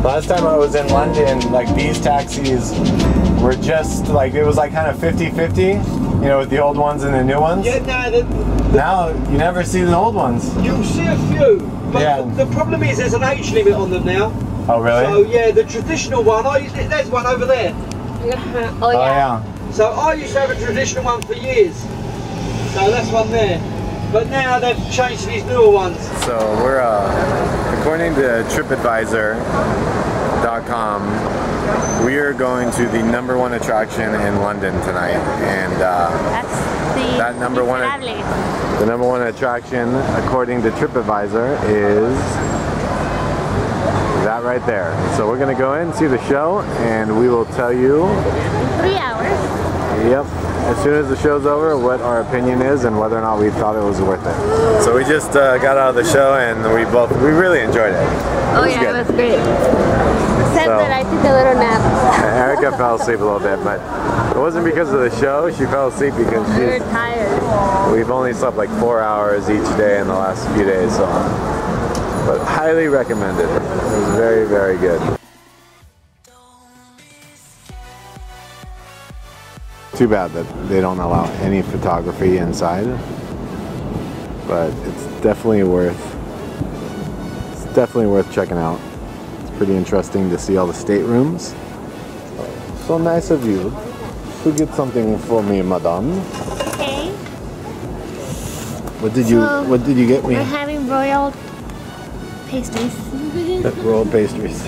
Last time I was in London, like these taxis were just like, it was like kind of 50-50, you know, with the old ones and the new ones. Yeah, now you never see the old ones. You'll see a few, but yeah. the problem is there's an age limit on them now. Oh really? So yeah, the traditional one, there's one over there. Oh yeah. So I used to have a traditional one for years. So that's one there. But now they've changed to these newer ones. So we're, according to TripAdvisor.com, we are going to the #1 attraction in London tonight, and That's that the #1 attraction, according to TripAdvisor, is that right there. So we're gonna go in, see the show, and we will tell you in 3 hours. Yep. As soon as the show's over, what our opinion is and whether or not we thought it was worth it. So we just got out of the show and we really enjoyed it. Oh yeah, good. It was great. Except that I took a little nap. Erica fell asleep a little bit, but it wasn't because of the show. She fell asleep because we were tired. We've only slept like 4 hours each day in the last few days, so. But highly recommended. It was very, very good. Too bad that they don't allow any photography inside, but it's definitely worth checking out. It's pretty interesting to see all the staterooms. So nice of you to get something for me, madame. Okay. What did you get me? We're having royal pastries. Royal pastries.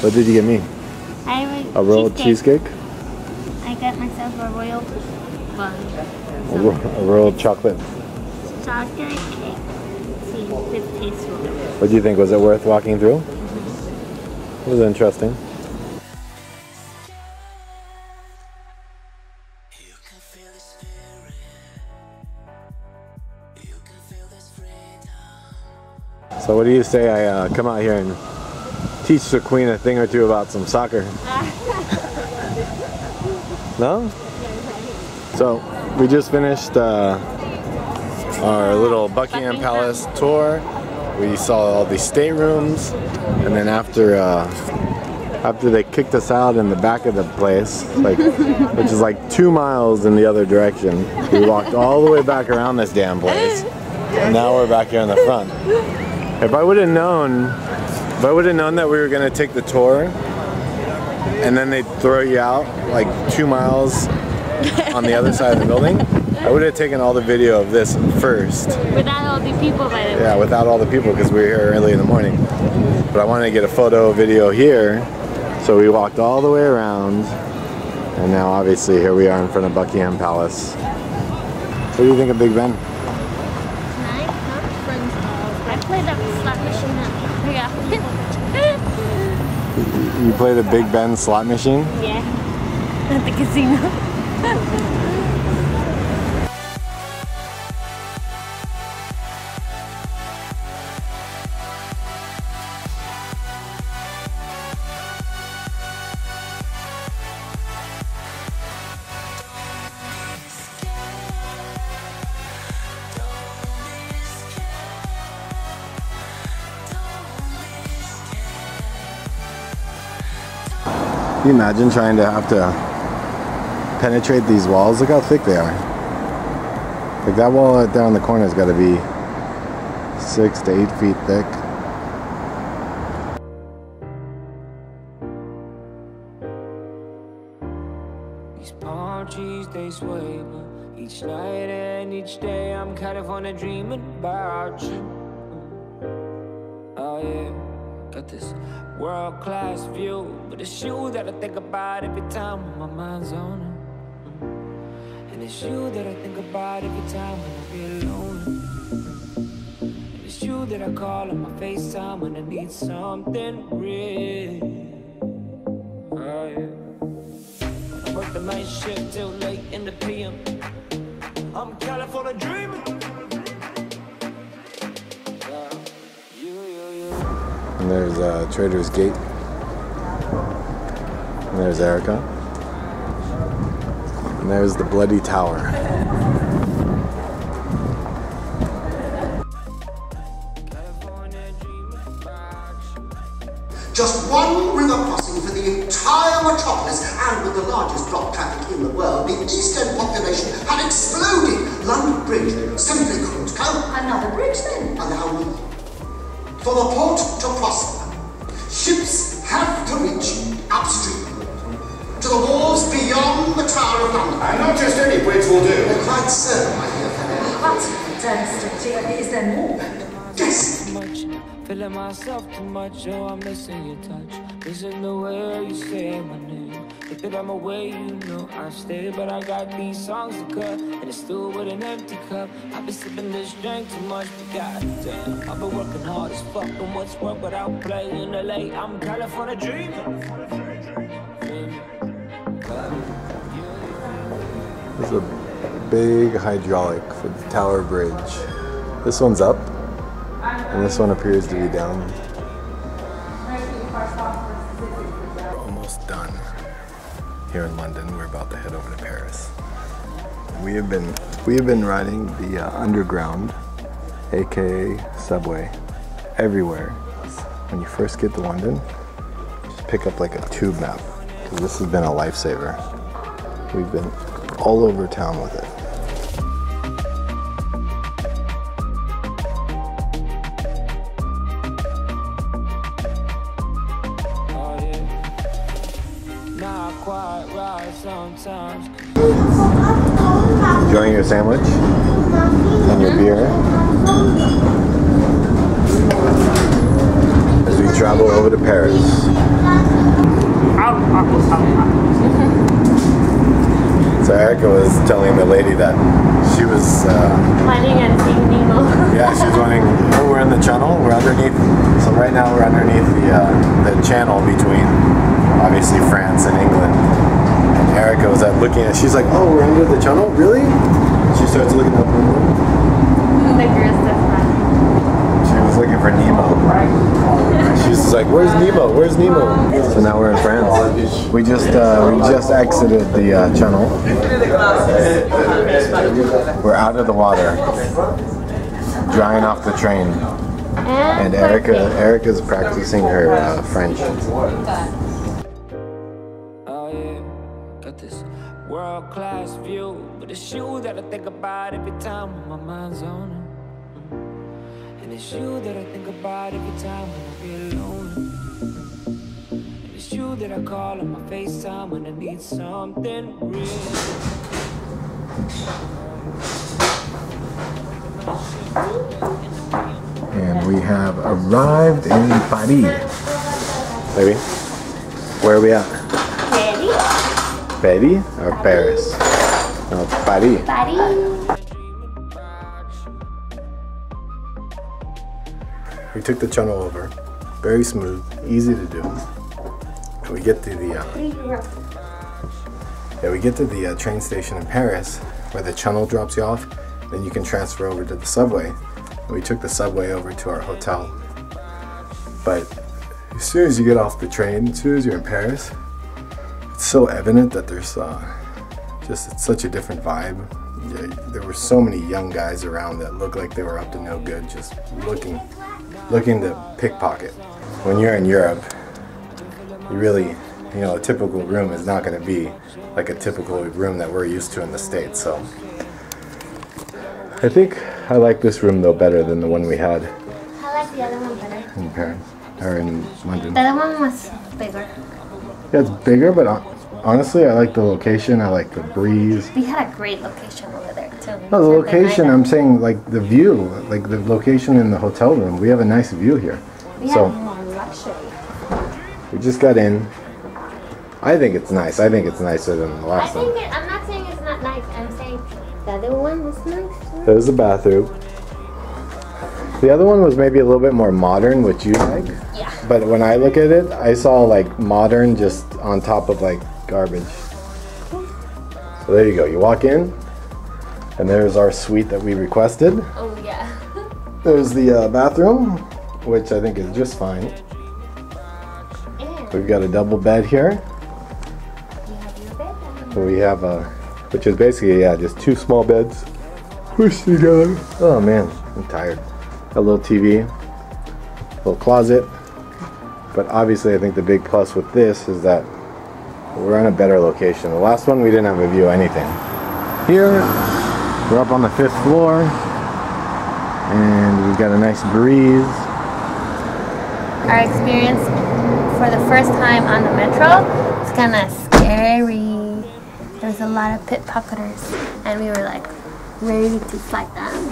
What did you get me? A royal cheesecake? I got myself a royal bun. A royal chocolate Chocolate cake. See if it tastes good. What do you think? Was it worth walking through? It was interesting. So what do you say I come out here and teach the Queen a thing or two about some soccer? No? So we just finished our little Buckingham Palace tour. We saw all the staterooms, and then after they kicked us out in the back of the place, like, which is like 2 miles in the other direction, we walked all the way back around this damn place, and now we're back here in the front. If I would have known that we were gonna take the tour and then they'd throw you out like 2 miles on the other side of the building, I would have taken all the video of this first. Without all the people, by the way. Yeah, without all the people, because we were here early in the morning. But I wanted to get a video here, so we walked all the way around, and now obviously here we are in front of Buckingham Palace. What do you think of Big Ben? Nice, huh? I played a slot machine. Yeah. You play the Big Ben slot machine? Yeah, at the casino. Can you imagine trying to have to penetrate these walls? Look how thick they are. Like that wall right there on the corner has got to be 6 to 8 feet thick. These palm trees, they sway, but each night and each day I'm kind of on a dreaming about you. Oh yeah, got this world-class view, but it's you that I think about every time when my mind's on it. And it's you that I think about every time when I feel alone. And it's you that I call on my FaceTime when I need something real. Oh yeah. I work the night shift till late in the PM. I'm California dreaming. And there's Trader's Gate. And there's Erica. And there's the Bloody Tower. Just one for the entire metropolis, and with the largest drop traffic in the world, the East End population had exploded. London Bridge simply couldn't cope. Another bridge then? And now we, for the port to prosper, ships have to reach upstream, to the wharves beyond the Tower of London. And not just any bridge will do. Quite so, my dear fellow. But, is there more? Yes. Feeling myself too much, oh, I'm missing your touch. Missing the way you say my name. If that I'm away, you know I stay. But I got these songs to cut, and it's still with an empty cup. I've been sipping this drink too much, but goddamn, I've been working hard as fuck. And what's work without play in LA? I'm California dreaming. There's a big hydraulic for the Tower Bridge. This one's up, and this one appears to be down. We're almost done here in London. We're about to head over to Paris. We have been riding the underground, aka subway, everywhere. When you first get to London, just pick up like a tube map, because this has been a lifesaver. We've been all over town with it. Enjoying your sandwich and your beer as we travel over to Paris. So Erica was telling the lady that she was Planning on seeing Nemo. yeah, she was wondering, oh, we're in the channel, we're underneath, so right now we're underneath the channel between obviously France and England. And Erica was looking at, she's like, oh, we're under the channel, really? She starts looking up. The girls that's fun. She was looking for Nemo. She's just like, where's Nemo? Where's Nemo? So now we're in France. We just exited the channel. We're out of the water, drying off the train, and Erica's practicing her French. Oh yeah, got this world-class view, but it's you that I think about every time my mind's on it. And it's you that I think about every time when I feel alone. And it's you that I call on my FaceTime when I need something real. And we have arrived in Paris. Baby, where are we at? Ready? Paris or Paris? No, Paris. Paris. We took the channel over, very smooth, easy to do. And we get to the train station in Paris, where the channel drops you off. Then you can transfer over to the subway. And we took the subway over to our hotel. But as soon as you get off the train, as soon as you're in Paris, it's so evident that there's it's such a different vibe. Yeah, there were so many young guys around that looked like they were up to no good, just looking to pickpocket. When you're in Europe, you really, a typical room is not going to be like a typical room that we're used to in the States. So I think I like this room though better than the one we had I like the other one better. in Paris or in London. The other one was bigger. Yeah, it's bigger, but honestly, I like the location. I like the breeze. We had a great location over there too. No, the location, I'm saying like the view, like the location in the hotel room. We have a nice view here. We So have more luxury. we just got in. I think it's nice. I think it's nicer than the last one. I'm not saying it's not nice. I'm saying the other one was nice too. There's the bathroom. The other one was maybe a little bit more modern, which you like. Yeah. But when I look at it, I saw like modern just on top of like garbage. So there you go. You walk in, and there's our suite that we requested. Oh yeah. There's the bathroom, which I think is just fine. And We've got a double bed here. you have your bed. We have which is basically, just two small beds pushed together. Oh man, I'm tired. A little TV, little closet, But obviously I think the big plus with this is that we're on a better location. The last one we didn't have a view of anything. Here, we're up on the 5th floor, and we've got a nice breeze. Our experience for the first time on the metro was kind of scary. There's a lot of pickpocketers, and we were like ready to fight them.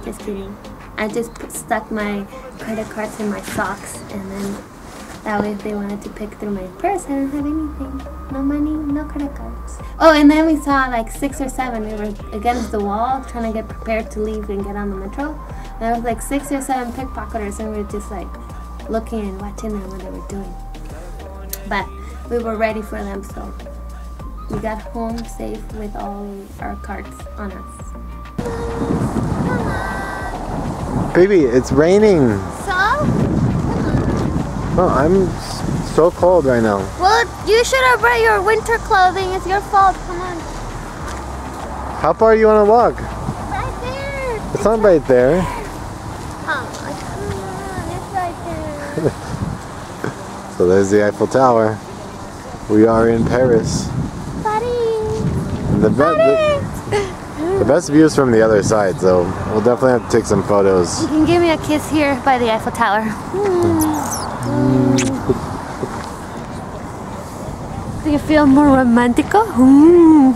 Just kidding. I just stuck my credit cards in my socks, and then that way if they wanted to pick through my purse, I didn't have anything. No money, no credit cards. Oh, and then we saw like 6 or 7. We were against the wall trying to get prepared to leave and get on the metro. And there was like 6 or 7 pickpocketers, and we were just like looking and watching them what they were doing. But we were ready for them, so we got home safe with all our cards on us. Baby, it's raining. So? Oh, I'm so cold right now. Well, you should have brought your winter clothing. It's your fault. Come on. How far do you want to walk? Right there. It's not right there. Oh, come on. It's right there. So there's the Eiffel Tower. We are in Paris. Buddy. And the best view is from the other side, so we'll definitely have to take some photos. You can give me a kiss here by the Eiffel Tower. Do you feel more romantic? Ooh.